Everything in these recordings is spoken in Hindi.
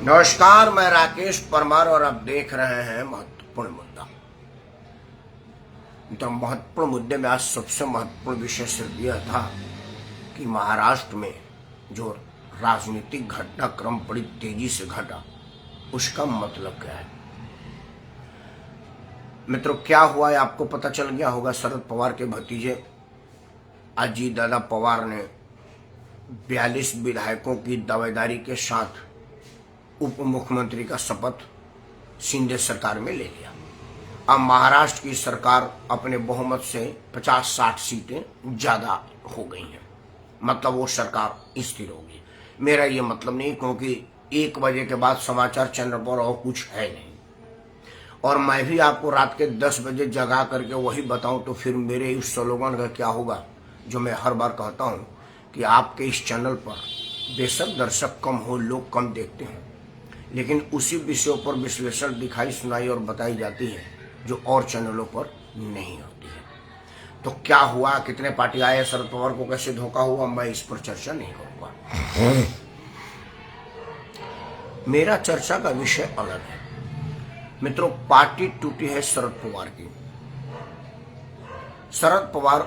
नमस्कार, मैं राकेश परमार और आप देख रहे हैं महत्वपूर्ण मुद्दा। तो महत्वपूर्ण मुद्दे में आज सबसे महत्वपूर्ण विषय सिर्फ यह था कि महाराष्ट्र में जो राजनीतिक घटनाक्रम बड़ी तेजी से घटा, उसका मतलब क्या है। मित्रों, क्या हुआ है आपको पता चल गया होगा। शरद पवार के भतीजे अजीत दादा पवार ने 42 विधायकों की दावेदारी के साथ उप मुख्यमंत्री का शपथ शिंदे सरकार में ले लिया। अब महाराष्ट्र की सरकार अपने बहुमत से 50-60 सीटें ज्यादा हो गई हैं, मतलब वो सरकार स्थिर होगी। मेरा ये मतलब नहीं, क्योंकि 1 बजे के बाद समाचार चैनल पर और कुछ है नहीं, और मैं भी आपको रात के 10 बजे जगा करके वही बताऊं तो फिर मेरे उस स्लोगन का क्या होगा जो मैं हर बार कहता हूं कि आपके इस चैनल पर बेशक दर्शक कम हो, लोग कम देखते हैं, लेकिन उसी विषयों पर विश्लेषण दिखाई सुनाई और बताई जाती है जो और चैनलों पर नहीं होती है। तो क्या हुआ, कितने पार्टी आए, शरद पवार को कैसे धोखा हुआ, मैं इस पर चर्चा नहीं करूंगा। मेरा चर्चा का विषय अलग है। मित्रों, पार्टी टूटी है शरद पवार की। शरद पवार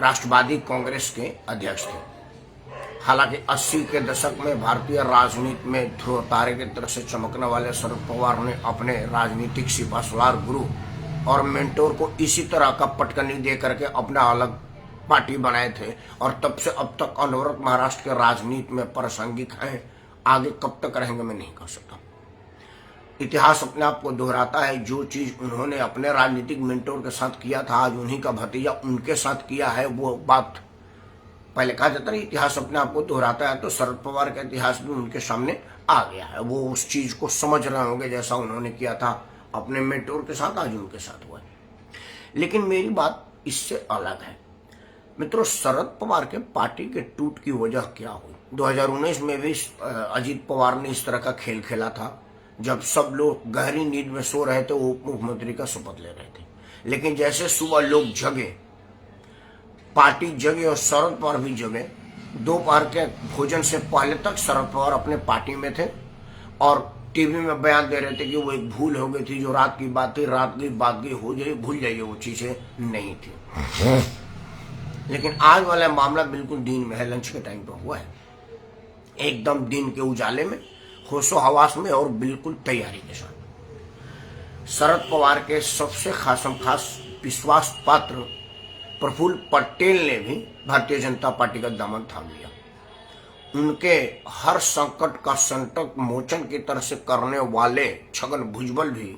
राष्ट्रवादी कांग्रेस के अध्यक्ष थे। हालांकि 80 के दशक में भारतीय राजनीति में ध्रुव तारे की तरह से चमकने वाले शरद पवार ने अपने राजनीतिक सिपासलार गुरु और मेंटोर को इसी तरह का पटकनी दे करके अपना अलग पार्टी बनाए थे, और तब से अब तक अनवरत महाराष्ट्र के राजनीति में प्रासंगिक हैं। आगे कब तक रहेंगे मैं नहीं कह सकता। इतिहास अपने आप को दोहराता है। जो चीज उन्होंने अपने राजनीतिक मेंटोर के साथ किया था, आज उन्हीं का भतीजा उनके साथ किया है। वो बात पहले कहा जाता है, इतिहास अपने आप को दोहराता है, तो शरद पवार का इतिहास भी उनके सामने आ गया है। वो उस चीज को समझ रहे होंगे, जैसा उन्होंने किया था अपने मेंटोर के साथ, आज उनके साथ हुआ है। लेकिन मेरी बात इससे अलग है। मित्रों, शरद पवार के पार्टी के टूट की वजह क्या हुई। 2019 में भी अजीत पवार ने इस तरह का खेल खेला था, जब सब लोग गहरी नींद में सो रहे थे, वो उप मुख्यमंत्री का शपथ ले रहे थे। लेकिन जैसे सुबह लोग जगे, पार्टी जगे और शरद पवार भी जगे, दोपहर के भोजन से पहले तक शरद पवार अपने पार्टी में थे और टीवी में बयान दे रहे थे कि वो एक भूल हो गई थी, जो रात की बात थी, रात की बात गई, हो जाए, भूल जाइए, वो चीजें नहीं थी। लेकिन आज वाला मामला बिल्कुल दिन में है, लंच के टाइम पर हुआ है, एकदम दिन के उजाले में, होशो हवास में और बिल्कुल तैयारी के साथ। शरद पवार के सबसे खास विश्वास पात्र प्रफुल्ल पटेल ने भी भारतीय जनता पार्टी का दामन थाम लिया। उनके हर संकट का संकट मोचन की तरह से करने वाले छगन भुजबल भी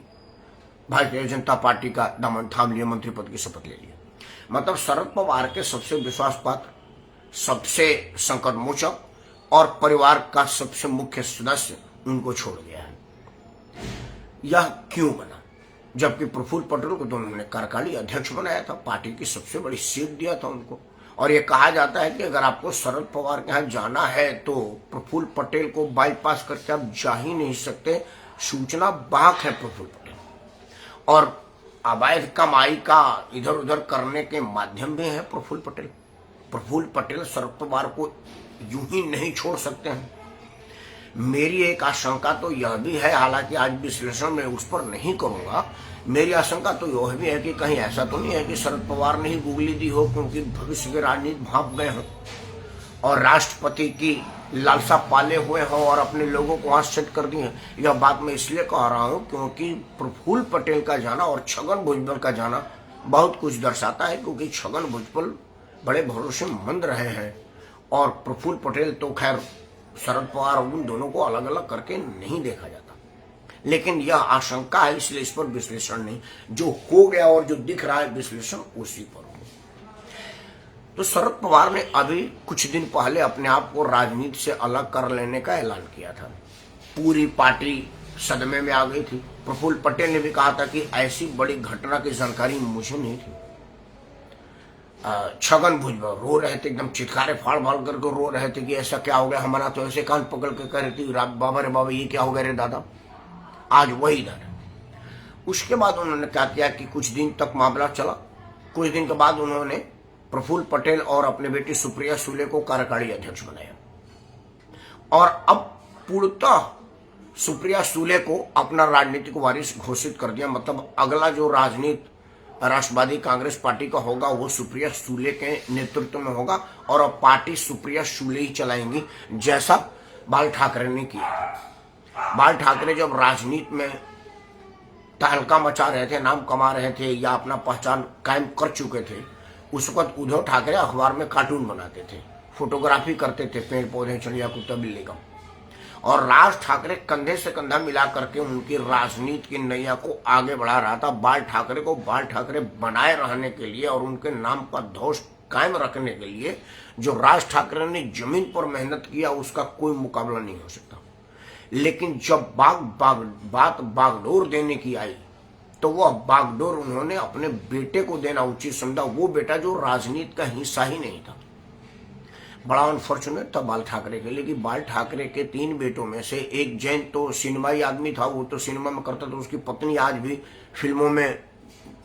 भारतीय जनता पार्टी का दामन थाम लिया, मंत्री पद की शपथ ले लिया। मतलब शरद पवार के सबसे विश्वास पात्र, सबसे संकट मोचक और परिवार का सबसे मुख्य सदस्य उनको छोड़ गया है। यह क्यों बना, जबकि प्रफुल्ल पटेल को तो उन्होंने कार्यकारी अध्यक्ष बनाया था, पार्टी की सबसे बड़ी सीट दिया था उनको। और ये कहा जाता है कि अगर आपको शरद पवार के यहाँ जाना है तो प्रफुल्ल पटेल को बाईपास करके आप जा ही नहीं सकते। सूचना बाहक है प्रफुल्ल पटेल, और अवैध कमाई का इधर उधर करने के माध्यम भी है प्रफुल्ल पटेल। प्रफुल्ल पटेल शरद पवार को यूं ही नहीं छोड़ सकते हैं। मेरी एक आशंका तो यह भी है, हालांकि आज विश्लेषण में उस पर नहीं करूंगा, मेरी आशंका तो यह भी है कि कहीं ऐसा तो नहीं है कि शरद पवार ने ही गुगली दी हो, क्योंकि भविष्य की राजनीति भाप गए हों और राष्ट्रपति की लालसा पाले हुए हों और अपने लोगों को वहां सेट कर दिए। यह बात मैं इसलिए कह रहा हूं क्योंकि प्रफुल्ल पटेल का जाना और छगन भुजबल का जाना बहुत कुछ दर्शाता है, क्योंकि छगन भुजबल बड़े भरोसेमंद रहे हैं और प्रफुल्ल पटेल तो खैर शरद पवार उन दोनों को अलग अलग करके नहीं देखा जाता। लेकिन यह आशंका है, इसलिए इस पर विश्लेषण नहीं, जो हो गया और जो दिख रहा है विश्लेषण उसी पर हो। तो शरद पवार ने अभी कुछ दिन पहले अपने आप को राजनीति से अलग कर लेने का ऐलान किया था। पूरी पार्टी सदमे में आ गई थी। प्रफुल्ल पटेल ने भी कहा था कि ऐसी बड़ी घटना की जानकारी मुझे नहीं थी। छगन भुजबल रो रहे थे, एकदम चित्कारे फाड़ फाड़ करके रो रहे थे कि ऐसा क्या हो गया। हमारा तो ऐसे कान पकड़ के कह रही थी, बाबा रे बाबा, ये क्या हो गया रे दादा। आज वही इधर। उसके बाद उन्होंने क्या किया कि कुछ दिन तक मामला चला। कुछ दिन के बाद उन्होंने प्रफुल्ल पटेल और अपने बेटी सुप्रिया सुले को कार्यकारी अध्यक्ष बनाया। और अब पूर्णतः सुप्रिया सुले को अपना राजनीतिक वारिस घोषित कर दिया। मतलब अगला जो राजनीति राष्ट्रवादी कांग्रेस पार्टी का होगा वो सुप्रिया सुले के नेतृत्व में होगा और अब पार्टी सुप्रिया सुले ही चलाएंगी, जैसा बाल ठाकरे ने किया। बाल ठाकरे जब राजनीति में तहलका मचा रहे थे, नाम कमा रहे थे या अपना पहचान कायम कर चुके थे, उस वक्त उद्धव ठाकरे अखबार में कार्टून बनाते थे, फोटोग्राफी करते थे पेड़ पौधे चिड़िया कुत्ता बिल्ली का, और राज ठाकरे कंधे से कंधा मिला करके उनकी राजनीति की नैया को आगे बढ़ा रहा था। बाल ठाकरे को बाल ठाकरे बनाए रहने के लिए और उनके नाम का धौष कायम रखने के लिए जो राज ठाकरे ने जमीन पर मेहनत किया उसका कोई मुकाबला नहीं हो सकता। लेकिन जब बात बागडोर देने की आई तो वह बागडोर उन्होंने अपने बेटे को देना उचित समझा, वो बेटा जो राजनीति का हिस्सा ही नहीं था। बड़ा अनफॉर्चुनेट था बाल ठाकरे के लिए कि बाल ठाकरे के 3 बेटों में से एक जैन तो सिनेमाई आदमी था, वो तो सिनेमा में करता था, उसकी पत्नी आज भी फिल्मों में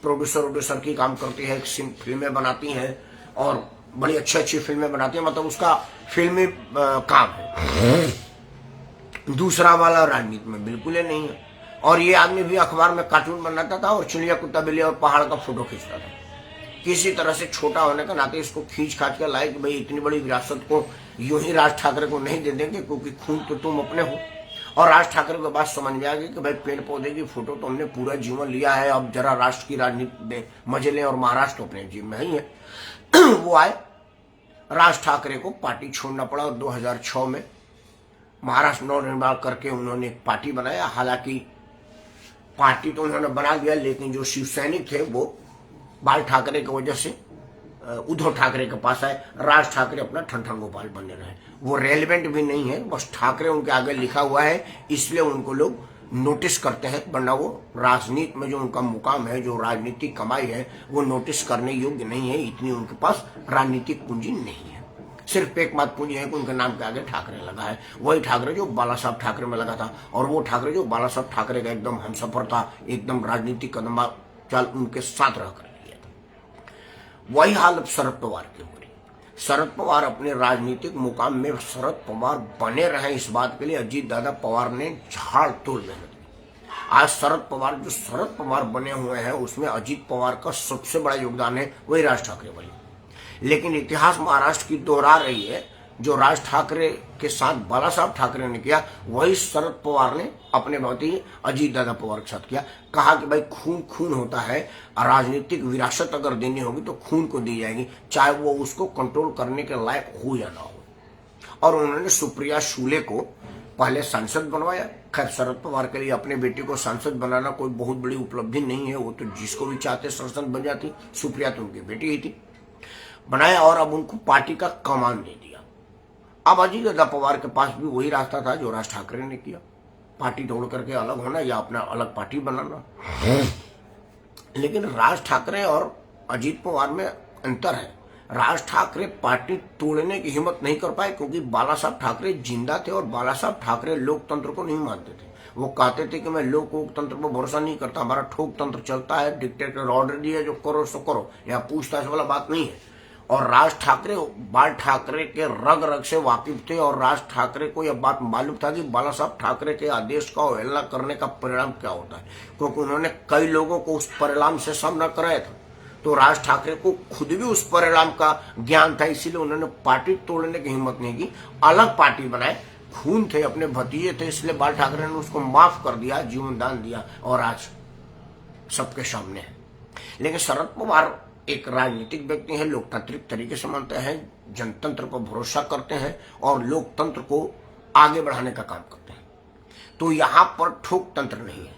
प्रोड्यूसर की काम करती है, फिल्में बनाती है और बड़ी अच्छी फिल्में बनाती है, मतलब उसका फिल्मी काम है। दूसरा वाला राजनीति में बिल्कुल ही नहीं है और ये आदमी भी अखबार में कार्टून बनाता था और चिड़िया कुत्ता बिल्ली और पहाड़ का फोटो खींचता था। किसी तरह से छोटा होने का नाते इसको खींच खाच कर लाए कि भाई इतनी बड़ी विरासत को यूं ही राज ठाकरे को नहीं दे देंगे, क्योंकि खून तो तुम अपने हो। और राज ठाकरे को बात समझ में आ गई कि भाई पेड़ पौधे की फोटो तो हमने पूरा जीवन लिया है, अब जरा राष्ट्र की राजनीति में मजे लें और महाराष्ट्र अपने जीवन में ही है। वो आए, राज ठाकरे को पार्टी छोड़ना पड़ा और 2006 में महाराष्ट्र नवनिर्माण करके उन्होंने एक पार्टी बनाया। हालांकि पार्टी तो उन्होंने बना लिया, लेकिन जो शिव सैनिक थे वो बाल ठाकरे की वजह से उद्धव ठाकरे के पास आए। राज ठाकरे अपना ठन गोपाल बने रहे, वो रेलिवेंट भी नहीं है, बस ठाकरे उनके आगे लिखा हुआ है, इसलिए उनको लोग नोटिस करते हैं, वरना वो राजनीति में जो उनका मुकाम है, जो राजनीतिक कमाई है, वो नोटिस करने योग्य नहीं है। इतनी उनके पास राजनीतिक पूंजी नहीं है। सिर्फ एक बात पूंजी है कि उनके नाम के आगे ठाकरे लगा है, वही ठाकरे जो बाला साहब ठाकरे में लगा था, और वो ठाकरे जो बाला साहब ठाकरे का एकदम हमसफर था, एकदम राजनीतिक कदम चाल उनके साथ रहकर लिया था। वही हाल अब शरद पवार की हो रही। शरद पवार अपने राजनीतिक मुकाम में शरद पवार बने रहे, इस बात के लिए अजीत दादा पवार ने झाड़ तोड़ मेहनत की। आज शरद पवार बने हुए हैं, उसमें अजीत पवार का सबसे बड़ा योगदान है, वही राज ठाकरे वाली। लेकिन इतिहास महाराष्ट्र की दोहरा रही है, जो राज ठाकरे के साथ बाला साहब ठाकरे ने किया वही शरद पवार ने अपने भतीजे अजीत दादा पवार के साथ किया। कहा कि भाई खून खून होता है, राजनीतिक विरासत अगर देनी होगी तो खून को दी जाएगी, चाहे वो उसको कंट्रोल करने के लायक हो या ना हो। और उन्होंने सुप्रिया सुले को पहले सांसद बनवाया। खैर, शरद पवार के लिए अपने बेटे को सांसद बनाना कोई बहुत बड़ी उपलब्धि नहीं है, वो तो जिसको भी चाहते सांसद बन जाती। सुप्रिया तो उनकी बेटी ही थी, बनाया और अब उनको पार्टी का कमान दे दिया। अब अजीत दादा पवार के पास भी वही रास्ता था जो राज ठाकरे ने किया, पार्टी तोड़ करके अलग होना या अपना अलग पार्टी बनाना। लेकिन राज ठाकरे और अजीत पवार में अंतर है। राज ठाकरे पार्टी तोड़ने की हिम्मत नहीं कर पाए क्योंकि बाला साहब ठाकरे जिंदा थे और बाला साहब ठाकरे लोकतंत्र को नहीं मानते थे। वो कहते थे कि मैं लोकतंत्र पर भरोसा नहीं करता, हमारा ठोक तंत्र चलता है, डिक्टेटर ऑर्डर दिया जो करो सो करो, यहाँ पूछताछ वाला बात नहीं है। और राज ठाकरे बाल ठाकरे के रग रग से वाकिफ थे और राज ठाकरे को यह बात मालूम था कि बाला साहब ठाकरे के आदेश का अवहेलना करने का परिणाम क्या होता है, क्योंकि उन्होंने कई लोगों को उस परिणाम से सामना कराया था। तो राज ठाकरे को खुद भी उस परिणाम का ज्ञान था, इसीलिए उन्होंने पार्टी तोड़ने की हिम्मत नहीं की, अलग पार्टी बनाए। खून थे, अपने भतीजे थे, इसलिए बाल ठाकरे ने उसको माफ कर दिया, जीवन दान दिया और आज सबके सामने है। लेकिन शरद पवार एक राजनीतिक व्यक्ति है, लोकतांत्रिक तरीके से मानते हैं, जनतंत्र पर भरोसा करते हैं और लोकतंत्र को आगे बढ़ाने का काम करते हैं। तो यहाँ पर ठोक तंत्र नहीं है,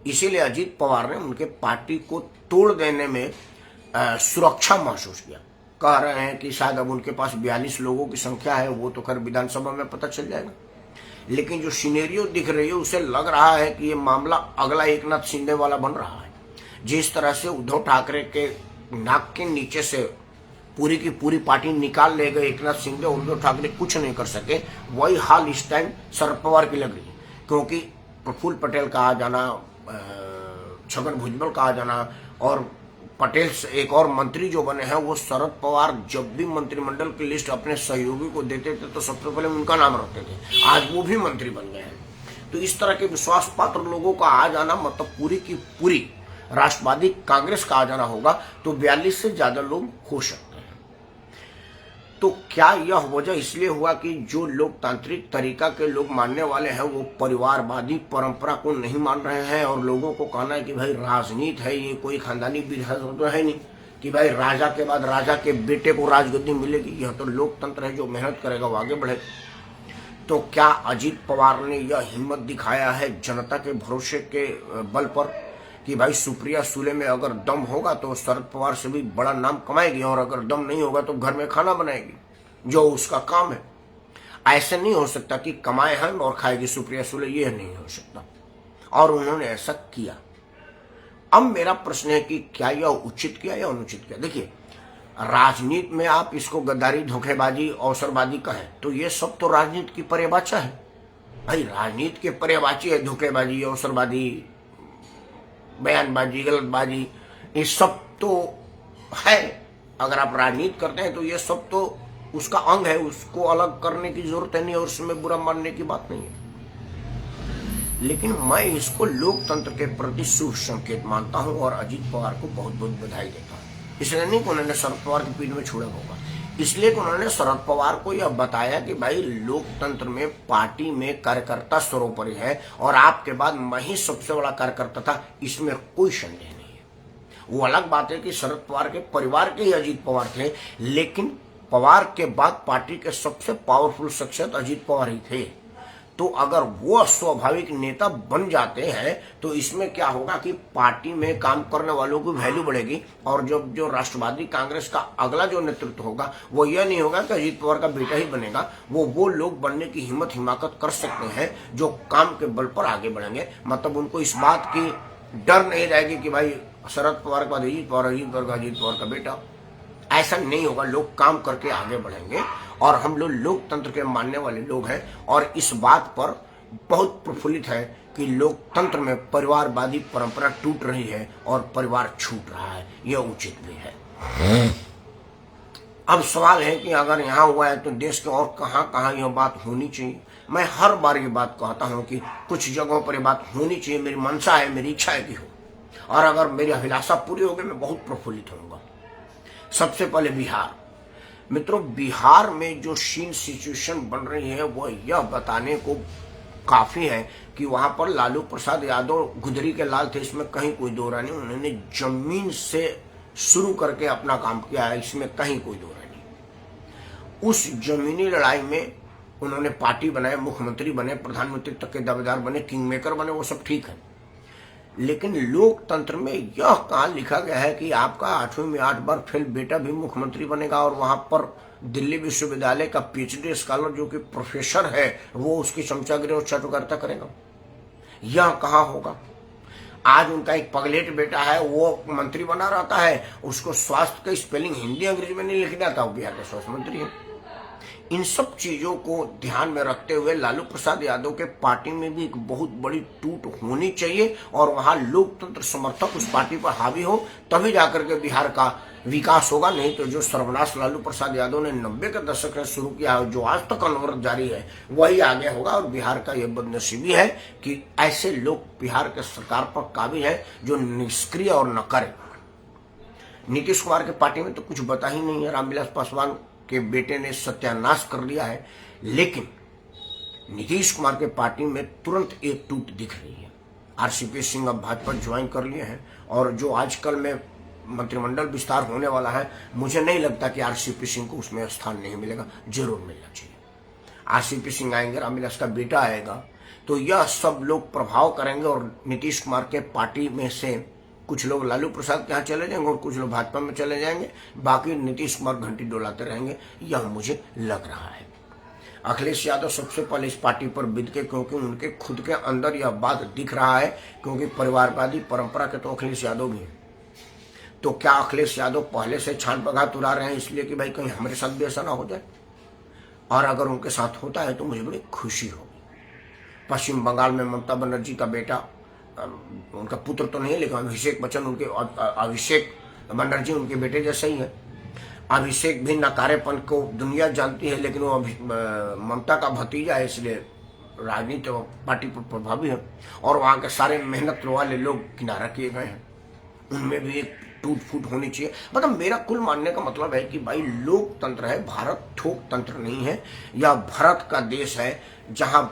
इसीलिए अजीत पवार ने उनके पार्टी को तोड़ देने में सुरक्षा महसूस किया। कह रहे हैं कि शायद अब उनके पास 42 लोगों की संख्या है, वो तो खैर विधानसभा में पता चल जाएगा। लेकिन जो सिनेरियो दिख रही है उसे लग रहा है कि ये मामला अगला एकनाथ शिंदे वाला बन रहा है। जिस तरह से उद्धव ठाकरे के नाक के नीचे से पूरी की पूरी पार्टी निकाल ले गए एकनाथ शिंदे, उद्धव ठाकरे कुछ नहीं कर सके, वही हाल इस टाइम शरद पवार की लग रही है। क्योंकि प्रफुल्ल पटेल का आ जाना, छगन भुजबल का आ जाना और पटेल से एक और मंत्री जो बने हैं, वो शरद पवार जब भी मंत्रिमंडल की लिस्ट अपने सहयोगी को देते थे तो सबसे पहले उनका नाम रखते थे। आज वो भी मंत्री बन गए हैं। तो इस तरह के विश्वास पात्र लोगों का आ जाना मतलब पूरी की पूरी राष्ट्रवादी कांग्रेस का आ जाना होगा तो 42 से ज्यादा लोग हो सकते हैं। तो क्या यह वजह इसलिए हुआ कि जो लोकतांत्रिक तरीका के लोग मानने वाले हैं वो परिवारवादी परंपरा को नहीं मान रहे हैं और लोगों को कहना है कि भाई राजनीति है, ये कोई खानदानी विरासत तो है नहीं कि भाई राजा के बाद राजा के बेटे को राजगद्दी मिलेगी। यह तो लोकतंत्र है, जो मेहनत करेगा वो आगे बढ़ेगा। तो क्या अजीत पवार ने यह हिम्मत दिखाया है जनता के भरोसे के बल पर कि भाई सुप्रिया सुले में अगर दम होगा तो शरद पवार से भी बड़ा नाम कमाएगी और अगर दम नहीं होगा तो घर में खाना बनाएगी, जो उसका काम है। ऐसे नहीं हो सकता कि कमाए हम और खाएगी सुप्रिया सुले, यह नहीं हो सकता। और उन्होंने ऐसा किया। अब मेरा प्रश्न है कि क्या यह उचित किया या अनुचित किया। देखिए, राजनीति में आप इसको गद्दारी, धोखेबाजी, अवसरबाजी कहें तो ये सब तो राजनीति की पर्यायवाची है। भाई राजनीति के पर्यायवाची है धोखेबाजी, अवसरबाजी, बयानबाजी, गलतबाजी, ये सब तो है। अगर आप राजनीति करते हैं तो ये सब तो उसका अंग है, उसको अलग करने की जरूरत नहीं और उसमें बुरा मानने की बात नहीं है। लेकिन मैं इसको लोकतंत्र के प्रति शुभ संकेत मानता हूं और अजीत पवार को बहुत बहुत बधाई देता हूं। इसलिए नहीं कि उन्होंने शरद पवार की पीठ में छोड़ा होगा, इसलिए कि उन्होंने शरद पवार को यह बताया कि भाई लोकतंत्र में पार्टी में कार्यकर्ता सर्वोपरि है और आपके बाद मैं ही सबसे बड़ा कार्यकर्ता था, इसमें कोई संदेह नहीं है। वो अलग बात है कि शरद पवार के परिवार के ही अजीत पवार थे, लेकिन पवार के बाद पार्टी के सबसे पावरफुल शख्सियत अजीत पवार ही थे। तो अगर वो स्वाभाविक नेता बन जाते हैं तो इसमें क्या होगा कि पार्टी में काम करने वालों की वैल्यू बढ़ेगी और जो राष्ट्रवादी कांग्रेस का अगला जो नेतृत्व होगा वो यह नहीं होगा कि अजीत पवार का बेटा ही बनेगा। वो लोग बनने की हिम्मत कर सकते हैं जो काम के बल पर आगे बढ़ेंगे। मतलब उनको इस बात की डर नहीं रहेगी कि भाई शरद पवार का अजीत पवार, अजीत पवार का बेटा। ऐसा नहीं होगा, लोग काम करके आगे बढ़ेंगे। और हम लोग लोकतंत्र के मानने वाले लोग हैं और इस बात पर बहुत प्रफुल्लित है कि लोकतंत्र में परिवारवादी परंपरा टूट रही है और परिवार छूट रहा है, यह उचित भी है। अब सवाल है कि अगर यहाँ हुआ है तो देश के और कहाँ कहाँ यह बात होनी चाहिए। मैं हर बार ये बात कहता हूँ कि कुछ जगहों पर यह बात होनी चाहिए, मेरी मंशा है, मेरी इच्छा है कि हो, और अगर मेरी अभिलाषा पूरी होगी मैं बहुत प्रफुल्लित होऊंगा। सबसे पहले बिहार। मित्रों, बिहार में जो सीन सिचुएशन बन रही है वो यह बताने को काफी है कि वहां पर लालू प्रसाद यादव गुदरी के लाल थे, इसमें कहीं कोई दो राय नहीं। उन्होंने जमीन से शुरू करके अपना काम किया है, इसमें कहीं कोई दो राय नहीं। उस जमीनी लड़ाई में उन्होंने पार्टी बनाए, मुख्यमंत्री बने, प्रधानमंत्री तक के दावेदार बने, किंग मेकर बने, वो सब ठीक है। लेकिन लोकतंत्र में यह कहाँ लिखा गया है कि आपका 8वीं में 8 बार फेल बेटा भी मुख्यमंत्री बनेगा और वहां पर दिल्ली विश्वविद्यालय का पीएचडी स्कॉलर जो कि प्रोफेसर है वो उसकी चमचागिरी और चाटुकारिता करेगा? यह कहाँ होगा? आज उनका एक पगलेट बेटा है, वो मंत्री बना रहता है, उसको स्वास्थ्य का स्पेलिंग हिंदी अंग्रेजी में नहीं लिखना था, वो बिहार के स्वास्थ्य मंत्री है। इन सब चीजों को ध्यान में रखते हुए लालू प्रसाद यादव के पार्टी में भी एक बहुत बड़ी टूट होनी चाहिए और वहां लोकतंत्र समर्थक उस पार्टी पर हावी हो, तभी जाकर के बिहार का विकास होगा। नहीं तो जो सर्वनाश लालू प्रसाद यादव ने 90 के दशक से शुरू किया है, जो आज तक अनवरत जारी है, वही आगे होगा। और बिहार का यह बदनसीबी है कि ऐसे लोग बिहार के सरकार पर काबिज है जो निष्क्रिय और नकर। नीतीश कुमार के पार्टी में तो कुछ बता ही नहीं है, रामविलास पासवान के बेटे ने सत्यानाश कर लिया है, लेकिन नीतीश कुमार के पार्टी में तुरंत एक टूट दिख रही है। आरसीपी सिंह अब भाजपा ज्वाइन कर लिए हैं और जो आजकल में मंत्रिमंडल विस्तार होने वाला है, मुझे नहीं लगता कि आरसीपी सिंह को उसमें स्थान नहीं मिलेगा, जरूर मिलना चाहिए। आरसीपी सिंह आएंगे, रामविलास का बेटा आएगा, तो यह सब लोग प्रभाव करेंगे और नीतीश कुमार के पार्टी में से कुछ लोग लालू प्रसाद के यहाँ चले जाएंगे और कुछ लोग भाजपा में चले जाएंगे, बाकी नीतीश कुमार घंटी डोलाते रहेंगे, यह मुझे लग रहा है। अखिलेश यादव सबसे पहले इस पार्टी पर बिदके, क्योंकि उनके खुद के अंदर यह बात दिख रहा है, क्योंकि परिवारवादी परंपरा के तो अखिलेश यादव भी हैं। तो क्या अखिलेश यादव पहले से छान बघात उड़ा रहे हैं इसलिए कि भाई कहीं हमारे साथ भी ऐसा ना हो जाए? और अगर उनके साथ होता है तो मुझे बड़ी खुशी होगी। पश्चिम बंगाल में ममता बनर्जी का बेटा, उनका पुत्र तो नहीं है लेकिन अभिषेक बच्चन, उनके अभिषेक बनर्जी उनके बेटे जैसे ही है। अभिषेक भी नकारेपन को दुनिया जानती है, लेकिन वो ममता का भतीजा है, इसलिए राजनीति और पार्टी पर प्रभावी है। और वहाँ के सारे मेहनत वाले लोग किनारा किए गए हैं, उनमें भी एक टूट फूट होनी चाहिए। मतलब मेरा कुल मानने का मतलब है कि भाई लोकतंत्र है, भारत ठोक तंत्र नहीं है। या भारत का देश है जहां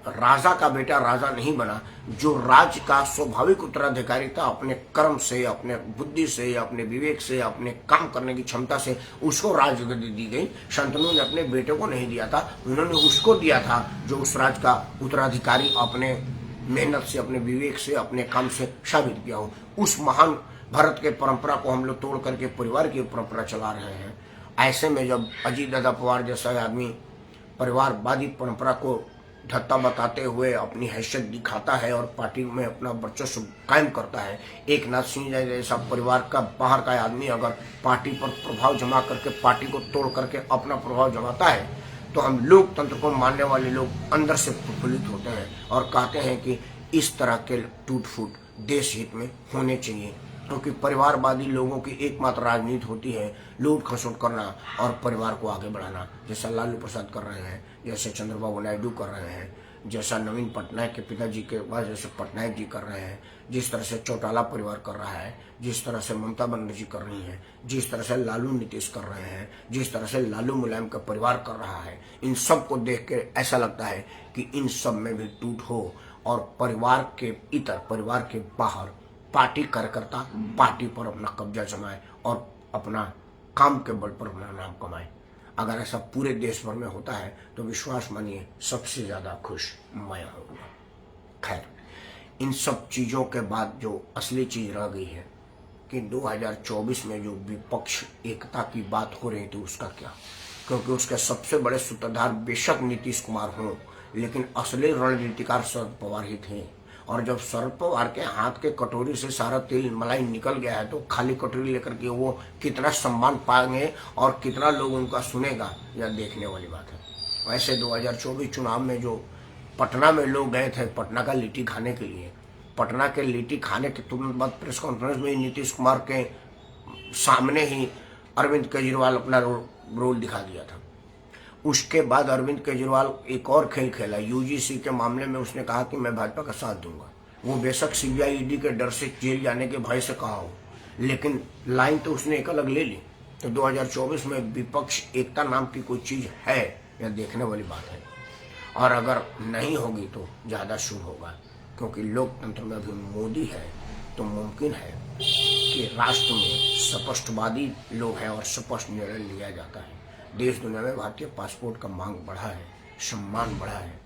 राजा का बेटा राजा नहीं बना, जो राज्य का स्वाभाविक उत्तराधिकारी था, अपने कर्म से, अपने बुद्धि से, अपने विवेक से, अपने काम करने की क्षमता से उसको राजगद्दी दी गई। शांतनु ने अपने बेटे को नहीं दिया था, उन्होंने उसको दिया था जो उस राज्य का उत्तराधिकारी अपने मेहनत से, अपने विवेक से, अपने काम से साबित किया हो। उस महान भारत के परंपरा को हम लोग तोड़ करके परिवार की परंपरा चला रहे हैं। ऐसे में जब अजीत दादा पवार जैसा आदमी परिवारवादी परंपरा को धत्ता बताते हुए अपनी हैसियत दिखाता है और पार्टी में अपना वर्चस्व कायम करता है, एक नाथ सिंह जैसा परिवार का बाहर का आदमी अगर पार्टी पर प्रभाव जमा करके पार्टी को तोड़ करके अपना प्रभाव जमाता है, तो हम लोकतंत्र को मानने वाले लोग अंदर से प्रफुल्लित होते हैं और कहते हैं कि इस तरह के टूट फूट देश हित में होने चाहिए। क्योंकि परिवारवादी लोगों की एकमात्र राजनीति होती है लूट खसोट करना और परिवार को आगे बढ़ाना, जैसा लालू प्रसाद कर रहे हैं, जैसे चंद्रबाबू नायडू कर रहे हैं, जैसा नवीन पटनायक के पिताजी के बाद जैसे पटनायक जी कर रहे हैं, जिस तरह से चौटाला परिवार कर रहा है, जिस तरह से ममता बनर्जी कर रही है, जिस तरह से लालू नीतीश कर रहे हैं, जिस तरह से लालू मुलायम का परिवार कर रहा है, इन सब को देख के ऐसा लगता है कि इन सब में भी टूट हो और परिवार के इतर, परिवार के बाहर पार्टी कार्यकर्ता पार्टी पर अपना कब्जा जमाए और अपना काम के बल पर अपना नाम कमाए। अगर ऐसा पूरे देश भर में होता है तो विश्वास मानिए सबसे ज्यादा खुश मैं होऊंगा। खैर, इन सब चीजों के बाद जो असली चीज रह गई है कि 2024 में जो विपक्ष एकता की बात हो रही थी उसका क्या, क्योंकि उसके सबसे बड़े सूत्रधार बेशक नीतीश कुमार हों, लेकिन असली रणनीतिकार शरद पवार ही थे। और जब शरद पवार के हाथ के कटोरी से सारा तेल मलाई निकल गया है तो खाली कटोरी लेकर के वो कितना सम्मान पाएंगे और कितना लोग उनका सुनेगा, यह देखने वाली बात है। वैसे 2024 चुनाव में जो पटना में लोग गए थे पटना का लिट्टी खाने के लिए, पटना के लिट्टी खाने के तुरंत बाद प्रेस कॉन्फ्रेंस में नीतीश कुमार के सामने ही अरविंद केजरीवाल अपना रोल दिखा दिया था। उसके बाद अरविंद केजरीवाल एक और खेल खेला, यूजीसी के मामले में उसने कहा कि मैं भाजपा का साथ दूंगा। वो बेशक सीबीआई ईडी के डर से जेल जाने के भय से कहा हो, लेकिन लाइन तो उसने एक अलग ले ली। तो 2024 में विपक्ष एकता नाम की कोई चीज है, यह देखने वाली बात है। और अगर नहीं होगी तो ज्यादा शुभ होगा, क्योंकि लोकतंत्र में अभी मोदी है तो मुमकिन है कि राष्ट्र में स्पष्टवादी लोग हैं और स्पष्ट निर्णय लिया जाता है। देश दुनिया में भारतीय पासपोर्ट का मांग बढ़ा है, सम्मान बढ़ा है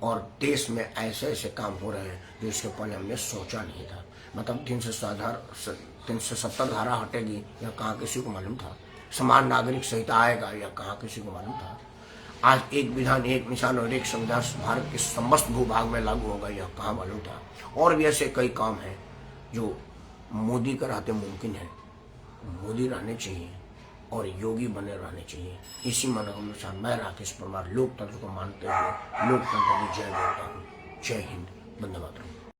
और देश में ऐसे ऐसे काम हो रहे हैं जो इसके पहले हमने सोचा नहीं था। मतलब 370 धारा हटेगी या कहाँ किसी को मालूम था, समान नागरिक संहिता आएगा या कहाँ किसी को मालूम था। आज एक विधान एक निशान और एक संविधान भारत के समस्त भूभाग में लागू होगा, यह कहाँ मालूम था। और भी ऐसे कई काम हैं जो मोदी का रहते मुमकिन है। मोदी रहने चाहिए और योगी बने रहने चाहिए। इसी मनोकामना मैं राकेश परमार लोकतंत्र को मानते हुए लोकतंत्र की जय बोलता हूँ। जय हिंद, वंदे मातरम।